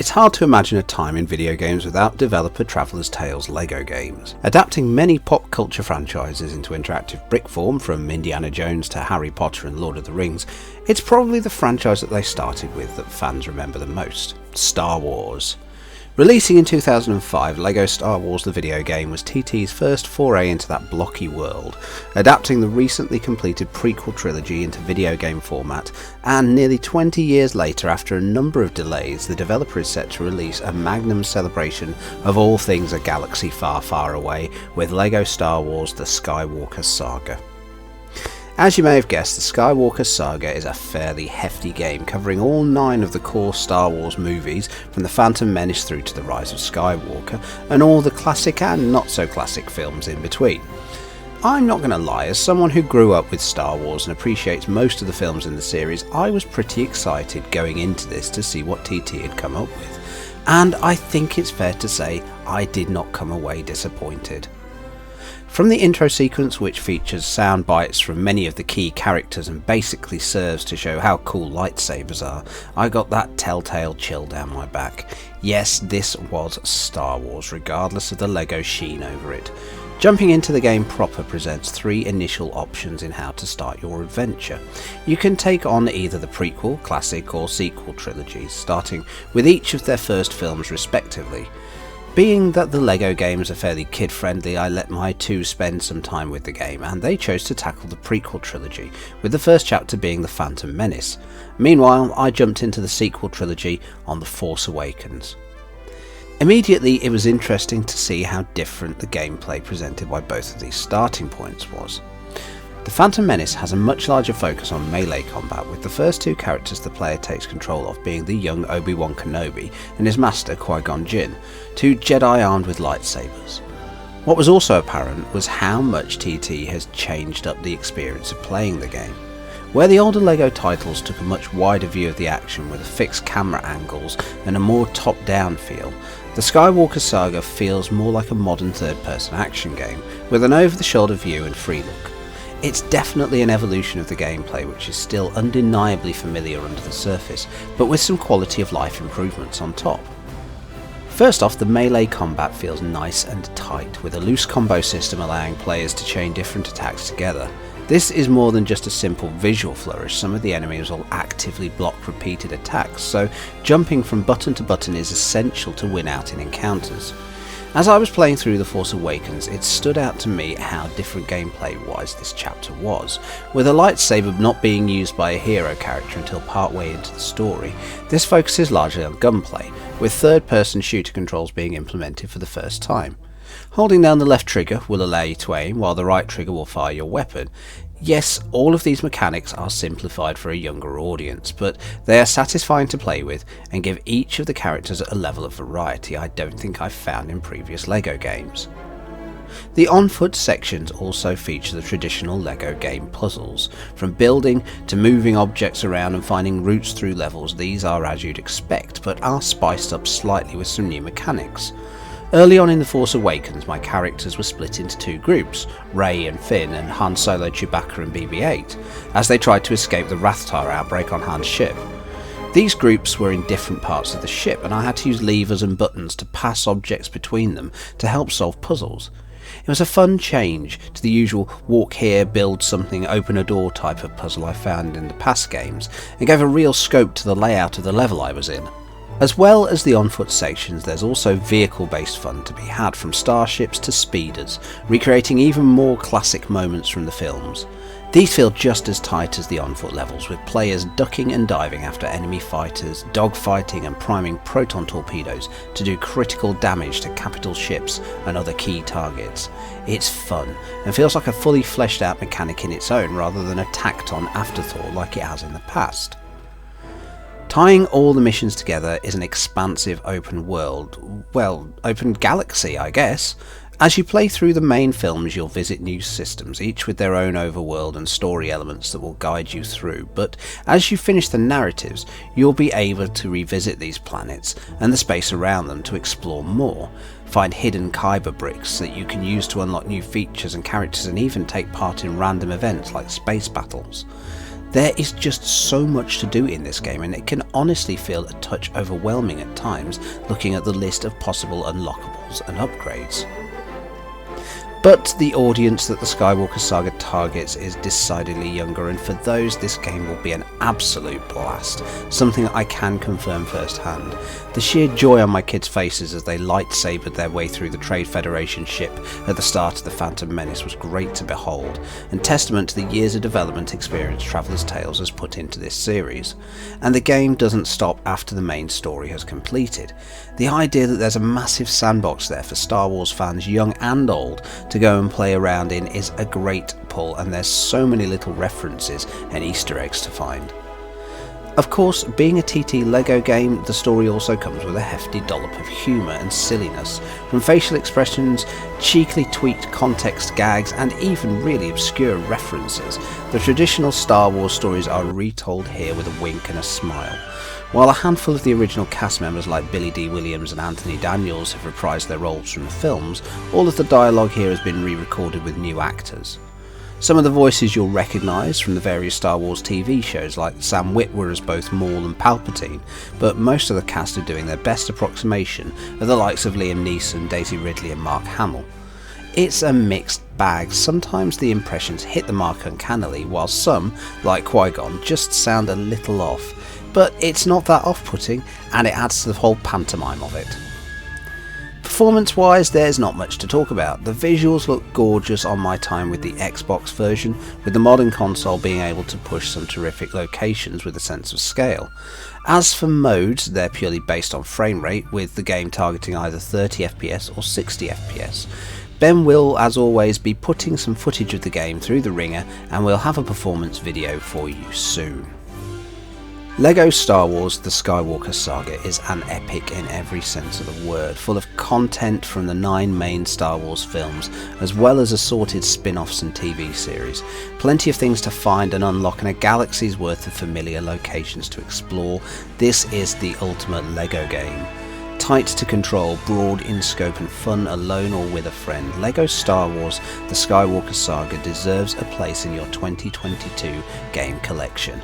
It's hard to imagine a time in video games without developer Traveller's Tales LEGO games. Adapting many pop culture franchises into interactive brick form, from Indiana Jones to Harry Potter and Lord of the Rings, it's probably the franchise that they started with that fans remember the most: Star Wars. Releasing in 2005, LEGO Star Wars the video game was TT's first foray into that blocky world, adapting the recently completed prequel trilogy into video game format, and nearly 20 years later, after a number of delays, the developer is set to release a magnum celebration of all things a galaxy far, far away with LEGO Star Wars The Skywalker Saga. As you may have guessed, the Skywalker Saga is a fairly hefty game, covering all 9 of the core Star Wars movies, from The Phantom Menace through to The Rise of Skywalker, and all the classic and not so classic films in between. I'm not going to lie, as someone who grew up with Star Wars and appreciates most of the films in the series, I was pretty excited going into this to see what TT had come up with, and I think it's fair to say I did not come away disappointed. From the intro sequence, which features sound bites from many of the key characters and basically serves to show how cool lightsabers are, I got that telltale chill down my back. Yes, this was Star Wars, regardless of the LEGO sheen over it. Jumping into the game proper presents 3 initial options in how to start your adventure. You can take on either the prequel, classic or sequel trilogies, starting with each of their first films respectively. Being that the LEGO games are fairly kid-friendly, I let my 2 spend some time with the game, and they chose to tackle the prequel trilogy, with the first chapter being The Phantom Menace. Meanwhile, I jumped into the sequel trilogy on The Force Awakens. Immediately, it was interesting to see how different the gameplay presented by both of these starting points was. The Phantom Menace has a much larger focus on melee combat, with the first 2 characters the player takes control of being the young Obi-Wan Kenobi and his master Qui-Gon Jinn, 2 Jedi armed with lightsabers. What was also apparent was how much TT has changed up the experience of playing the game. Where the older LEGO titles took a much wider view of the action with fixed camera angles and a more top-down feel, the Skywalker Saga feels more like a modern third-person action game, with an over-the-shoulder view and free look. It's definitely an evolution of the gameplay, which is still undeniably familiar under the surface, but with some quality of life improvements on top. First off, the melee combat feels nice and tight, with a loose combo system allowing players to chain different attacks together. This is more than just a simple visual flourish. Some of the enemies will actively block repeated attacks, so jumping from button to button is essential to win out in encounters. As I was playing through The Force Awakens, it stood out to me how different gameplay-wise this chapter was. With a lightsaber not being used by a hero character until partway into the story, this focuses largely on gunplay, with third-person shooter controls being implemented for the first time. Holding down the left trigger will allow you to aim, while the right trigger will fire your weapon. Yes, all of these mechanics are simplified for a younger audience, but they are satisfying to play with and give each of the characters a level of variety I don't think I've found in previous LEGO games. The on-foot sections also feature the traditional LEGO game puzzles. From building to moving objects around and finding routes through levels, these are as you'd expect, but are spiced up slightly with some new mechanics. Early on in The Force Awakens, my characters were split into 2 groups, Rey and Finn, and Han Solo, Chewbacca and BB-8, as they tried to escape the Rathtar outbreak on Han's ship. These groups were in different parts of the ship, and I had to use levers and buttons to pass objects between them to help solve puzzles. It was a fun change to the usual walk here, build something, open a door type of puzzle I found in the past games, and gave a real scope to the layout of the level I was in. As well as the on-foot sections, there's also vehicle-based fun to be had, from starships to speeders, recreating even more classic moments from the films. These feel just as tight as the on-foot levels, with players ducking and diving after enemy fighters, dogfighting and priming proton torpedoes to do critical damage to capital ships and other key targets. It's fun, and feels like a fully fleshed out mechanic in its own, rather than a tacked on afterthought like it has in the past. Tying all the missions together is an expansive open world, well, open galaxy I guess. As you play through the main films, you'll visit new systems, each with their own overworld and story elements that will guide you through, but as you finish the narratives, you'll be able to revisit these planets and the space around them to explore more, find hidden kyber bricks that you can use to unlock new features and characters, and even take part in random events like space battles. There is just so much to do in this game, and it can honestly feel a touch overwhelming at times looking at the list of possible unlockables and upgrades. But the audience that the Skywalker Saga targets is decidedly younger, and for those this game will be an absolute blast, something I can confirm firsthand. The sheer joy on my kids' faces as they lightsabered their way through the Trade Federation ship at the start of the Phantom Menace was great to behold, and testament to the years of development experience Traveller's Tales has put into this series. And the game doesn't stop after the main story has completed. The idea that there's a massive sandbox there for Star Wars fans, young and old, to go and play around in is a great pull, and there's so many little references and Easter eggs to find. Of course, being a TT Lego game, the story also comes with a hefty dollop of humour and silliness, from facial expressions, cheekily tweaked context gags, and even really obscure references. The traditional Star Wars stories are retold here with a wink and a smile. While a handful of the original cast members like Billy D. Williams and Anthony Daniels have reprised their roles from the films, all of the dialogue here has been re-recorded with new actors. Some of the voices you'll recognise from the various Star Wars TV shows, like Sam Witwer as both Maul and Palpatine, but most of the cast are doing their best approximation of the likes of Liam Neeson, Daisy Ridley and Mark Hamill. It's a mixed bag. Sometimes the impressions hit the mark uncannily, while some, like Qui-Gon, just sound a little off. But it's not that off-putting, and it adds to the whole pantomime of it. Performance-wise, there's not much to talk about. The visuals look gorgeous on my time with the Xbox version, with the modern console being able to push some terrific locations with a sense of scale. As for modes, they're purely based on frame rate, with the game targeting either 30 FPS or 60 FPS. Ben will, as always, be putting some footage of the game through the ringer, and we'll have a performance video for you soon. LEGO Star Wars The Skywalker Saga is an epic in every sense of the word, full of content from the 9 main Star Wars films, as well as assorted spin-offs and TV series. Plenty of things to find and unlock, and a galaxy's worth of familiar locations to explore. This is the ultimate LEGO game. Tight to control, broad in scope and fun alone or with a friend, LEGO Star Wars The Skywalker Saga deserves a place in your 2022 game collection.